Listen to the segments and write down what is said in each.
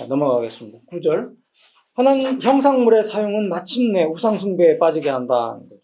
넘어가겠습니다. 9절. 하나님 형상물의 사용은 마침내 우상숭배에 빠지게 한다는 거죠.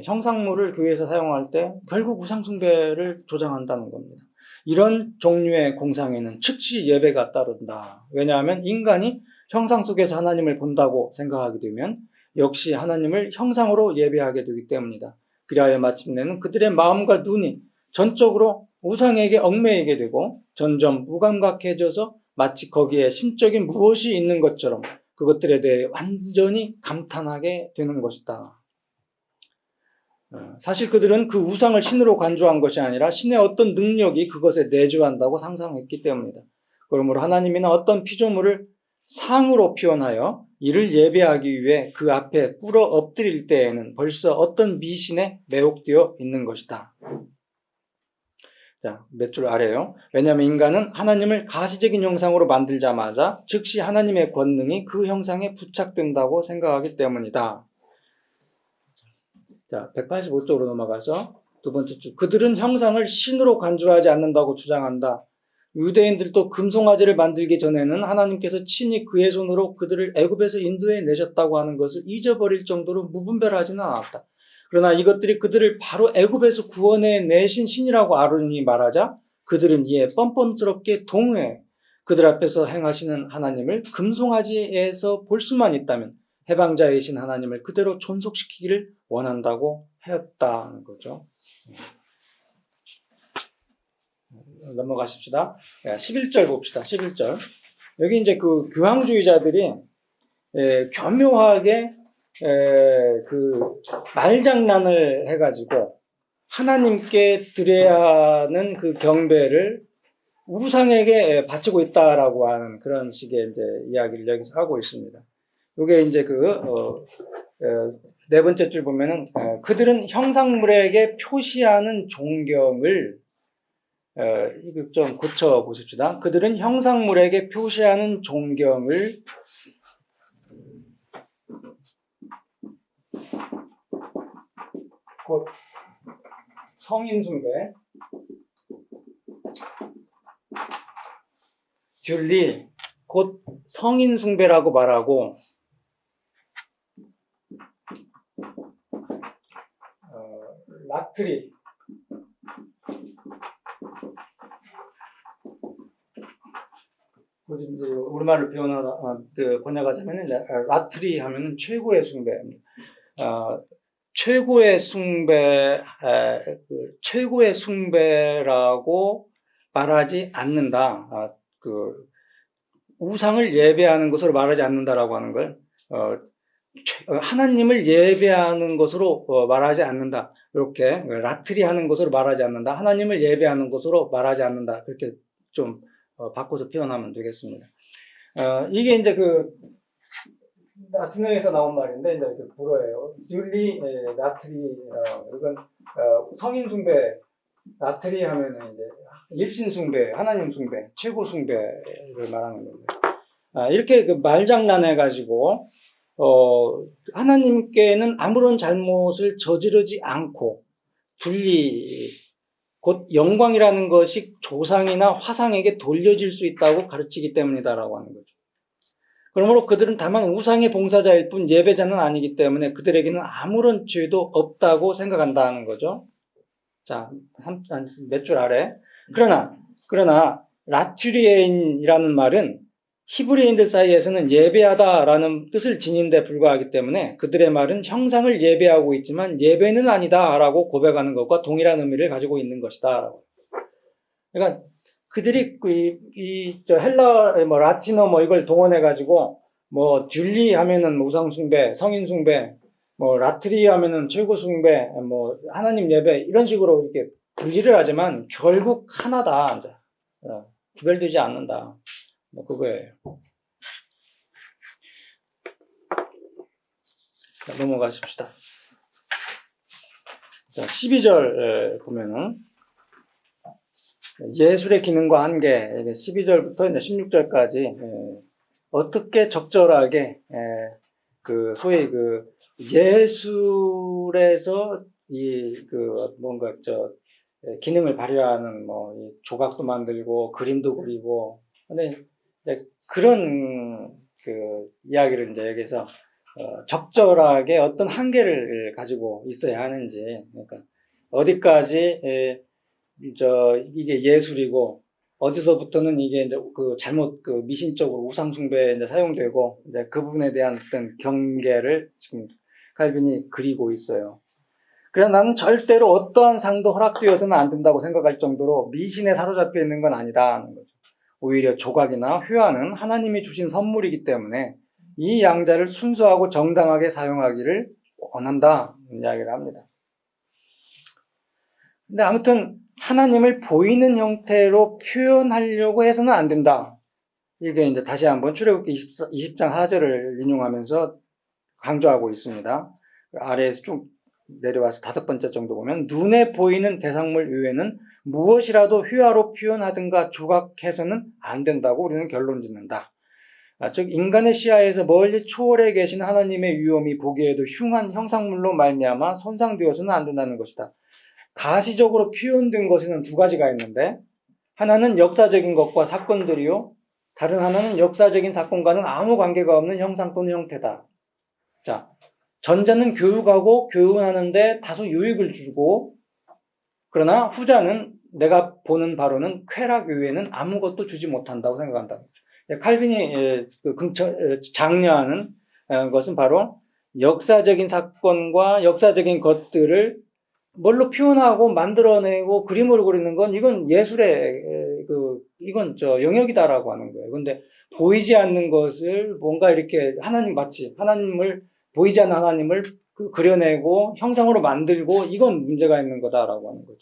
형상물을 교회에서 사용할 때 결국 우상숭배를 조장한다는 겁니다. 이런 종류의 공상에는 즉시 예배가 따른다. 왜냐하면 인간이 형상 속에서 하나님을 본다고 생각하게 되면 역시 하나님을 형상으로 예배하게 되기 때문이다. 그리하여 마침내는 그들의 마음과 눈이 전적으로 우상에게 얽매이게 되고 점점 무감각해져서 마치 거기에 신적인 무엇이 있는 것처럼 그것들에 대해 완전히 감탄하게 되는 것이다. 사실 그들은 그 우상을 신으로 간주한 것이 아니라 신의 어떤 능력이 그것에 내주한다고 상상했기 때문이다. 그러므로 하나님이나 어떤 피조물을 상으로 표현하여 이를 예배하기 위해 그 앞에 꿇어 엎드릴 때에는 벌써 어떤 미신에 매혹되어 있는 것이다. 자, 몇 줄 아래요. 왜냐하면 인간은 하나님을 가시적인 형상으로 만들자마자 즉시 하나님의 권능이 그 형상에 부착된다고 생각하기 때문이다. 자, 185쪽으로 넘어가서 두 번째 줄. 그들은 형상을 신으로 간주하지 않는다고 주장한다. 유대인들도 금송아지를 만들기 전에는 하나님께서 친히 그의 손으로 그들을 애굽에서 인도해 내셨다고 하는 것을 잊어버릴 정도로 무분별하지는 않았다. 그러나 이것들이 그들을 바로 애굽에서 구원해 내신 신이라고 아론이 말하자 그들은 이에 뻔뻔스럽게 동의해 그들 앞에서 행하시는 하나님을 금송아지에서 볼 수만 있다면 해방자이신 하나님을 그대로 존속시키기를 원한다고 하였다는 거죠. 넘어가십시다. 11절 봅시다. 11절. 여기 이제 그 교황주의자들이 교묘하게 그 말장난을 해가지고 하나님께 드려야 하는 그 경배를 우상에게 바치고 있다라고 하는 그런 식의 이제 이야기를 여기서 하고 있습니다. 이게 이제 네 번째 줄 보면은 그들은 형상물에게 표시하는 존경을 이거 좀 고쳐 보십시다. 그들은 형상물에게 표시하는 존경을 곧 성인숭배, 듀리, 곧 성인숭배라고 말하고 라트리, 이제 우리말로 번역하자면 라트리 하면은 최고의 숭배입니다. 최고의 숭배라고 말하지 않는다. 우상을 예배하는 것으로 말하지 않는다라고 하는 걸 하나님을 예배하는 것으로 말하지 않는다. 이렇게 라트리 하는 것으로 말하지 않는다. 하나님을 예배하는 것으로 말하지 않는다. 그렇게 좀 바꿔서 표현하면 되겠습니다. 이게 이제 라틴어에서 나온 말인데 이제 불어예요. 듀리 라트리 이건 성인 숭배 라트리 하면은 이제 일신 숭배, 하나님 숭배, 최고 숭배를 말하는 겁니다. 이렇게 말장난해 가지고 하나님께는 아무런 잘못을 저지르지 않고 듀리 곧 영광이라는 것이 조상이나 화상에게 돌려질 수 있다고 가르치기 때문이다라고 하는 거죠. 그러므로 그들은 다만 우상의 봉사자일 뿐 예배자는 아니기 때문에 그들에게는 아무런 죄도 없다고 생각한다는 거죠. 자, 몇 줄 아래. 그러나 라튜리인이라는 말은 히브리인들 사이에서는 예배하다라는 뜻을 지닌 데 불과하기 때문에 그들의 말은 형상을 예배하고 있지만 예배는 아니다라고 고백하는 것과 동일한 의미를 가지고 있는 것이다. 그러니까 그들이 헬라 라틴어 이걸 동원해 가지고 듀리 하면은 우상숭배, 성인숭배, 라트리 하면은 최고숭배, 하나님 예배 이런 식으로 이렇게 분리를 하지만 결국 하나다. 구별되지 않는다. 그거예요. 자, 넘어가십시다. 자, 12절 보면은 예술의 기능과 한계 12절부터 이제 16절까지 어떻게 적절하게 소위 예술에서 뭔가 기능을 발휘하는 이 조각도 만들고 그림도 그리고 근데 그런 그 이야기를 이제 여기서 적절하게 어떤 한계를 가지고 있어야 하는지, 그러니까 어디까지 이게 예술이고 어디서부터는 이게 이제 그 잘못 그 미신적으로 우상 숭배에 이제 사용되고 이제 그 부분에 대한 어떤 경계를 지금 칼빈이 그리고 있어요. 그래서 나는 절대로 어떠한 상도 허락되어서는 안 된다고 생각할 정도로 미신에 사로잡혀 있는 건 아니다는 거죠. 오히려 조각이나 회화는 하나님이 주신 선물이기 때문에 이 양자를 순수하고 정당하게 사용하기를 원한다 이야기를 합니다. 근데 아무튼 하나님을 보이는 형태로 표현하려고 해서는 안 된다. 이게 이제 다시 한번 출애굽기 20장 4절을 인용하면서 강조하고 있습니다. 아래에서 좀 내려와서 5번째 정도 보면 눈에 보이는 대상물 외에는 무엇이라도 회화로 표현하든가 조각해서는 안 된다고 우리는 결론 짓는다. 즉 인간의 시야에서 멀리 초월해 계신 하나님의 위엄이 보기에도 흉한 형상물로 말미암아 손상되어서는 안 된다는 것이다. 가시적으로 표현된 것에는 두 가지가 있는데 하나는 역사적인 것과 사건들이요, 다른 하나는 역사적인 사건과는 아무 관계가 없는 형상 또는 형태다. 자, 전자는 교육하고 교훈하는데 다소 유익을 주고, 그러나 후자는 내가 보는 바로는 쾌락 외에는 아무것도 주지 못한다고 생각한다. 칼빈이 장려하는 것은 바로 역사적인 사건과 역사적인 것들을 뭘로 표현하고 만들어내고 그림으로 그리는 건 이건 예술의 이건 영역이다라고 하는 거예요. 근데 보이지 않는 것을 뭔가 이렇게 마치 하나님을 보이지 않는 하나님을 그려내고 형상으로 만들고 이건 문제가 있는 거다라고 하는 거죠.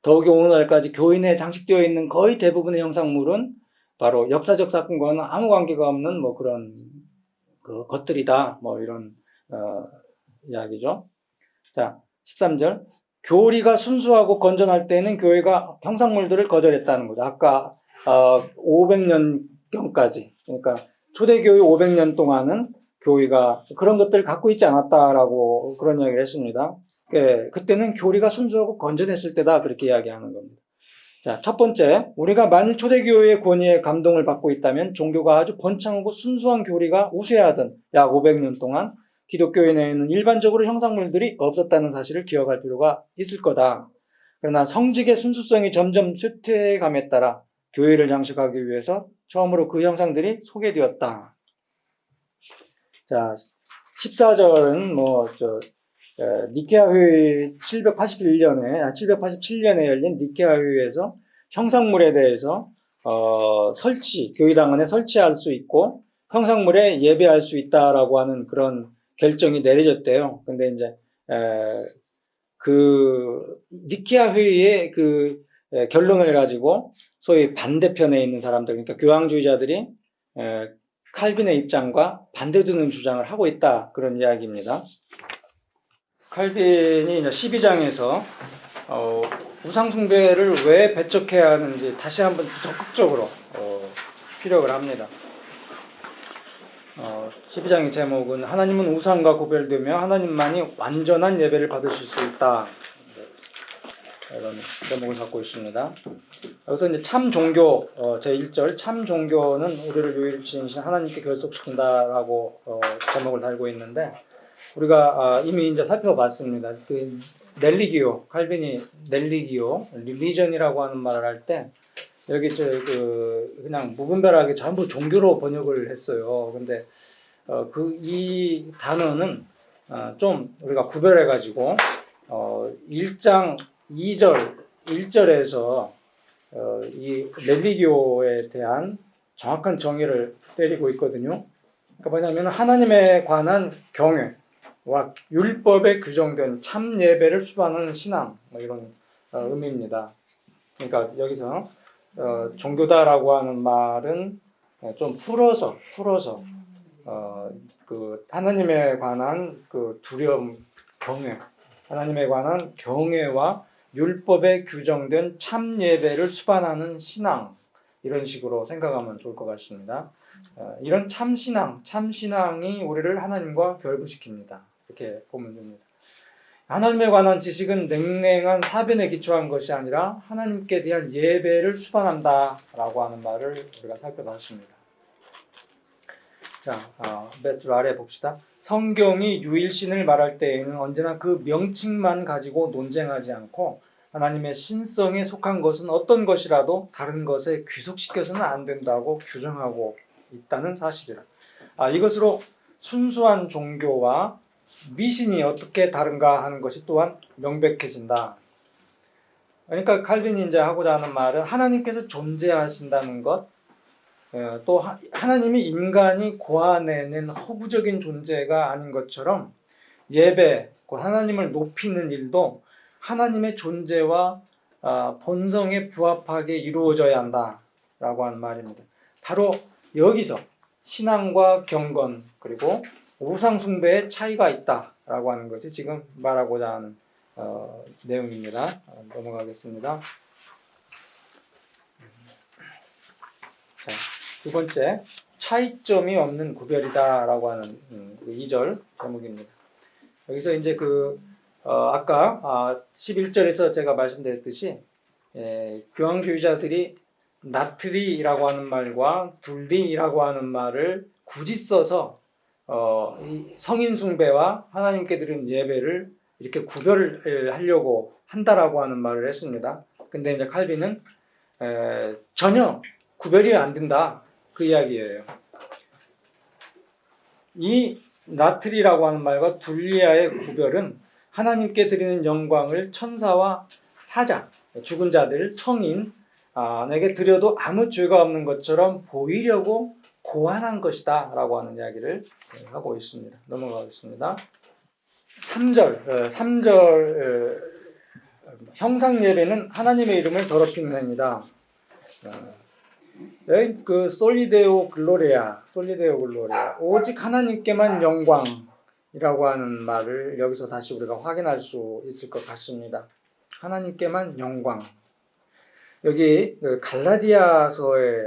더욱이 오늘날까지 교인에 장식되어 있는 거의 대부분의 형상물은 바로 역사적 사건과는 아무 관계가 없는 뭐 그런 것들이다. 뭐 이런 이야기죠. 자, 13절. 교리가 순수하고 건전할 때는 교회가 형상물들을 거절했다는 거죠. 아까 500년경까지, 그러니까 초대교회 500년 동안은 교회가 그런 것들을 갖고 있지 않았다라고 그런 이야기를 했습니다. 그때는 교리가 순수하고 건전했을 때다 그렇게 이야기하는 겁니다. 자, 첫 번째, 우리가 만일 초대교회의 권위에 감동을 받고 있다면 종교가 아주 번창하고 순수한 교리가 우세하던 약 500년 동안 기독교회 내에는 일반적으로 형상물들이 없었다는 사실을 기억할 필요가 있을 거다. 그러나 성직의 순수성이 점점 쇠퇴감에 따라 교회를 장식하기 위해서 처음으로 그 형상들이 소개되었다. 자, 14절은 니케아 회의 787년에 열린 니케아 회의에서 형상물에 대해서 교회당 안에 설치할 수 있고 형상물에 예배할 수 있다라고 하는 그런 결정이 내려졌대요. 근데 이제 그 니케아 회의의 결론을 가지고 소위 반대편에 있는 사람들, 그러니까 교황주의자들이 칼빈의 입장과 반대되는 주장을 하고 있다 그런 이야기입니다. 칼빈이 12장에서 우상 숭배를 왜 배척해야 하는지 다시 한번 적극적으로 피력을 합니다. 12장의 제목은 하나님은 우상과 구별되며 하나님만이 완전한 예배를 받으실 수 있다. 이런 제목을 갖고 있습니다. 여기서 이제 참 종교, 제1절, 참 종교는 우리를 유일신이신 하나님께 결속시킨다라고 제목을 달고 있는데, 우리가 이미 이제 살펴봤습니다. 칼빈이 릴리전이라고 하는 말을 할 때, 여기 그냥 무분별하게 전부 종교로 번역을 했어요. 근데 이 단어는 좀 우리가 구별해가지고 1장 2절 1절에서 이 렐리기오에 대한 정확한 정의를 때리고 있거든요. 그러니까 뭐냐면 하나님에 관한 경외와 율법에 규정된 참 예배를 수반하는 신앙, 뭐 이런 의미입니다. 그러니까 여기서 종교다라고 하는 말은 좀 풀어서 하나님에 관한 두려움, 경외, 하나님에 관한 경외와 율법에 규정된 참 예배를 수반하는 신앙, 이런 식으로 생각하면 좋을 것 같습니다. 이런 참신앙이 우리를 하나님과 결부시킵니다. 이렇게 보면 됩니다. 하나님에 관한 지식은 냉랭한 사변에 기초한 것이 아니라 하나님께 대한 예배를 수반한다라고 하는 말을 우리가 살펴봤습니다. 자, 몇 아래 봅시다. 성경이 유일신을 말할 때에는 언제나 그 명칭만 가지고 논쟁하지 않고 하나님의 신성에 속한 것은 어떤 것이라도 다른 것에 귀속시켜서는 안 된다고 규정하고 있다는 사실이다. 이것으로 순수한 종교와 미신이 어떻게 다른가 하는 것이 또한 명백해진다. 그러니까 칼빈이 이제 하고자 하는 말은 하나님께서 존재하신다는 것, 또 하나님이 인간이 고안해낸 허구적인 존재가 아닌 것처럼 예배, 곧 하나님을 높이는 일도 하나님의 존재와 본성에 부합하게 이루어져야 한다라고 하는 말입니다. 바로 여기서 신앙과 경건 그리고 우상 숭배의 차이가 있다라고 하는 것이 지금 말하고자 하는 내용입니다. 넘어가겠습니다. 자, 두 번째, 차이점이 없는 구별이다라고 하는 2절 제목입니다. 여기서 이제 아까 11절에서 제가 말씀드렸듯이 교황주의자들이 나트리라고 하는 말과 둘리라고 하는 말을 굳이 써서 이 성인 숭배와 하나님께 드리는 예배를 이렇게 구별을 하려고 한다라고 하는 말을 했습니다. 근데 이제 칼빈은 전혀 구별이 안 된다 그 이야기예요. 이 나트리라고 하는 말과 둘리아의 구별은 하나님께 드리는 영광을 천사와 사자, 죽은 자들, 성인에게 드려도 아무 죄가 없는 것처럼 보이려고 고안한 것이다 라고 하는 이야기를 하고 있습니다. 넘어가겠습니다. 3절 형상 예배는 하나님의 이름을 더럽히는 행위다. 여기 솔리데오 글로리아, 오직 하나님께만 영광이라고 하는 말을 여기서 다시 우리가 확인할 수 있을 것 같습니다. 하나님께만 영광. 여기 갈라디아서에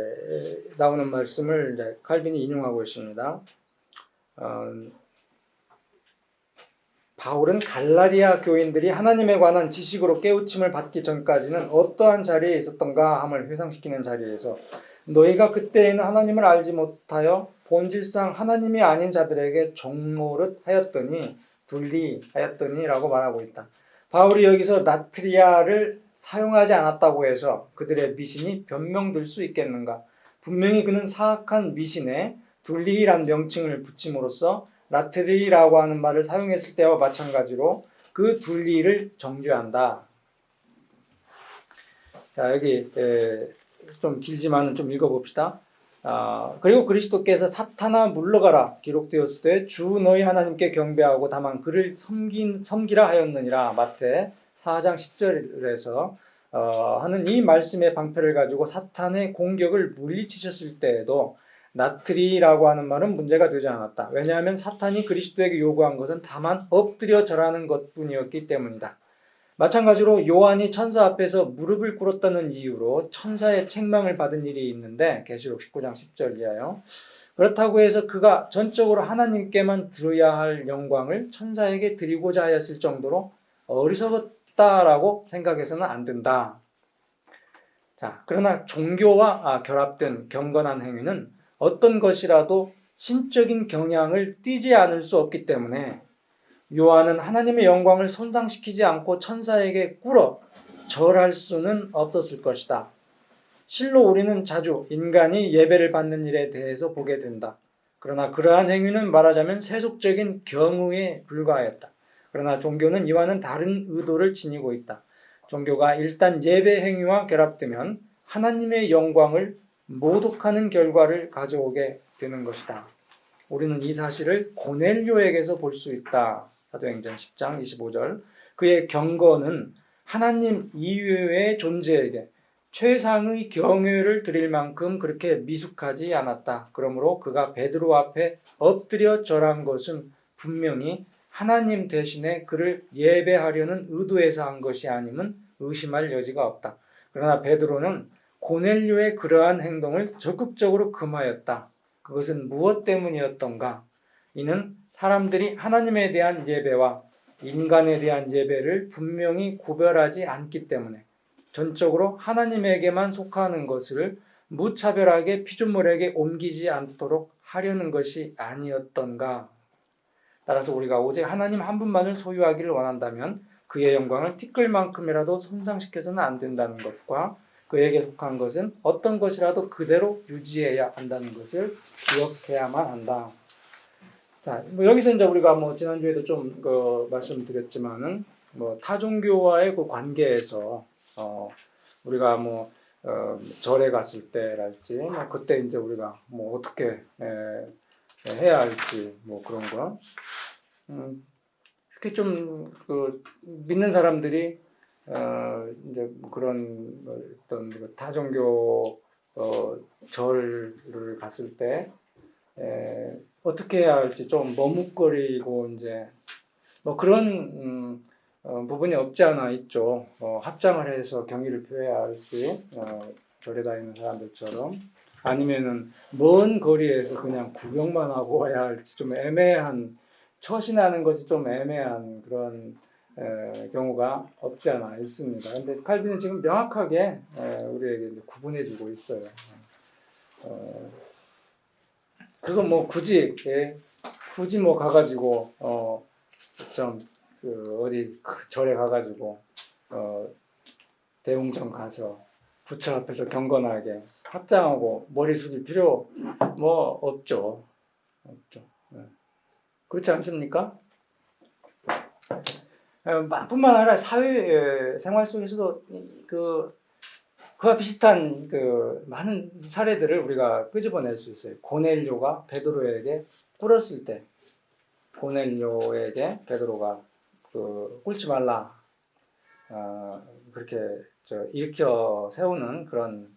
나오는 말씀을 칼빈이 인용하고 있습니다. 바울은 갈라디아 교인들이 하나님에 관한 지식으로 깨우침을 받기 전까지는 어떠한 자리에 있었던가 함을 회상시키는 자리에서 너희가 그때에는 하나님을 알지 못하여 본질상 하나님이 아닌 자들에게 종노릇 하였더니 둘리하였더니 라고 말하고 있다. 바울이 여기서 나트리아를 사용하지 않았다고 해서 그들의 미신이 변명될 수 있겠는가? 분명히 그는 사악한 미신에 둘리란 명칭을 붙임으로써 나트리라고 하는 말을 사용했을 때와 마찬가지로 그 둘리를 정죄한다. 자, 여기 좀 길지만 좀 읽어봅시다. 그리고 그리스도께서 사탄아 물러가라 기록되었을 때 주 너희 하나님께 경배하고 다만 그를 섬기라 하였느니라. 마태 4장 10절에서 하는 이 말씀의 방패를 가지고 사탄의 공격을 물리치셨을 때에도 나트리라고 하는 말은 문제가 되지 않았다. 왜냐하면 사탄이 그리스도에게 요구한 것은 다만 엎드려 절하는 것뿐이었기 때문이다. 마찬가지로 요한이 천사 앞에서 무릎을 꿇었다는 이유로 천사의 책망을 받은 일이 있는데 계시록 19장 10절 이하요. 그렇다고 해서 그가 전적으로 하나님께만 들어야 할 영광을 천사에게 드리고자 하였을 정도로 어리석었다라고 생각해서는 안 된다. 자, 그러나 종교와 결합된 경건한 행위는 어떤 것이라도 신적인 경향을 띠지 않을 수 없기 때문에 요한은 하나님의 영광을 손상시키지 않고 천사에게 꿇어 절할 수는 없었을 것이다. 실로 우리는 자주 인간이 예배를 받는 일에 대해서 보게 된다. 그러나 그러한 행위는 말하자면 세속적인 경우에 불과하였다. 그러나 종교는 이와는 다른 의도를 지니고 있다. 종교가 일단 예배 행위와 결합되면 하나님의 영광을 모독하는 결과를 가져오게 되는 것이다. 우리는 이 사실을 고넬료에게서 볼 수 있다. 사도행전 10장 25절. 그의 경건은 하나님 이외의 존재에게 최상의 경외를 드릴 만큼 그렇게 미숙하지 않았다. 그러므로 그가 베드로 앞에 엎드려 절한 것은 분명히 하나님 대신에 그를 예배하려는 의도에서 한 것이 아님은 의심할 여지가 없다. 그러나 베드로는 고넬료의 그러한 행동을 적극적으로 금하였다. 그것은 무엇 때문이었던가? 이는 사람들이 하나님에 대한 예배와 인간에 대한 예배를 분명히 구별하지 않기 때문에 전적으로 하나님에게만 속하는 것을 무차별하게 피조물에게 옮기지 않도록 하려는 것이 아니었던가. 따라서 우리가 오직 하나님 한 분만을 소유하기를 원한다면 그의 영광을 티끌만큼이라도 손상시켜서는 안 된다는 것과 그에게 속한 것은 어떤 것이라도 그대로 유지해야 한다는 것을 기억해야만 한다. 자, 뭐 여기서 이제 우리가 뭐 지난주에도 좀 말씀드렸지만은 뭐 타종교와의 그 관계에서 우리가 뭐 절에 갔을 때랄지 뭐 그때 이제 우리가 뭐 어떻게 해야 할지 뭐 그런 거 특히 좀 그 믿는 사람들이 이제 그런 어떤 타종교 절을 갔을 때 어떻게 해야 할지 좀 머뭇거리고 이제 뭐 그런 부분이 없지 않아 있죠. 합장을 해서 경의를 표해야 할지 절에 다니는 사람들처럼 아니면은 먼 거리에서 그냥 구경만 하고 와야 할지 좀 애매한 처신하는 것이 좀 애매한 그런 경우가 없지 않아 있습니다. 근데 칼빈은 지금 명확하게 우리에게 구분해주고 있어요. 그거 뭐 굳이 뭐 가가지고 좀 어디 절에 가가지고 대웅전 가서 부처 앞에서 경건하게 합장하고 머리 숙일 필요 뭐 없죠. 그렇지 않습니까? 뿐만 아니라 사회 생활 속에서도 그와 비슷한 많은 사례들을 우리가 끄집어낼 수 있어요. 고넬료가 베드로에게 꿇었을 때, 고넬료에게 베드로가 꿇지 말라 그렇게 일으켜 세우는 그런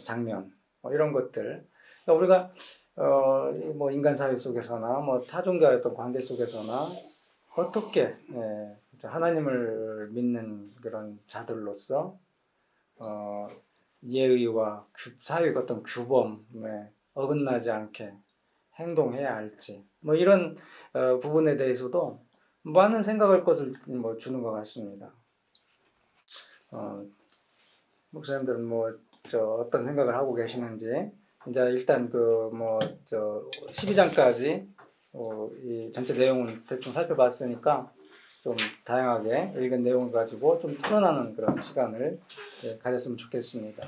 장면, 이런 것들. 그러니까 우리가 뭐 인간 사회 속에서나 뭐 타종교의 어떤 관계 속에서나 어떻게 하나님을 믿는 그런 자들로서 예의와 사회의 어떤 규범에 어긋나지 않게 행동해야 할지 뭐 이런 부분에 대해서도 많은 생각할 것을 뭐 주는 것 같습니다. 목사님들은 뭐 어떤 생각을 하고 계시는지 이제 일단 12장까지 이 전체 내용을 대충 살펴봤으니까 좀 다양하게 읽은 내용을 가지고 좀 토론하는 그런 시간을 가졌으면 좋겠습니다.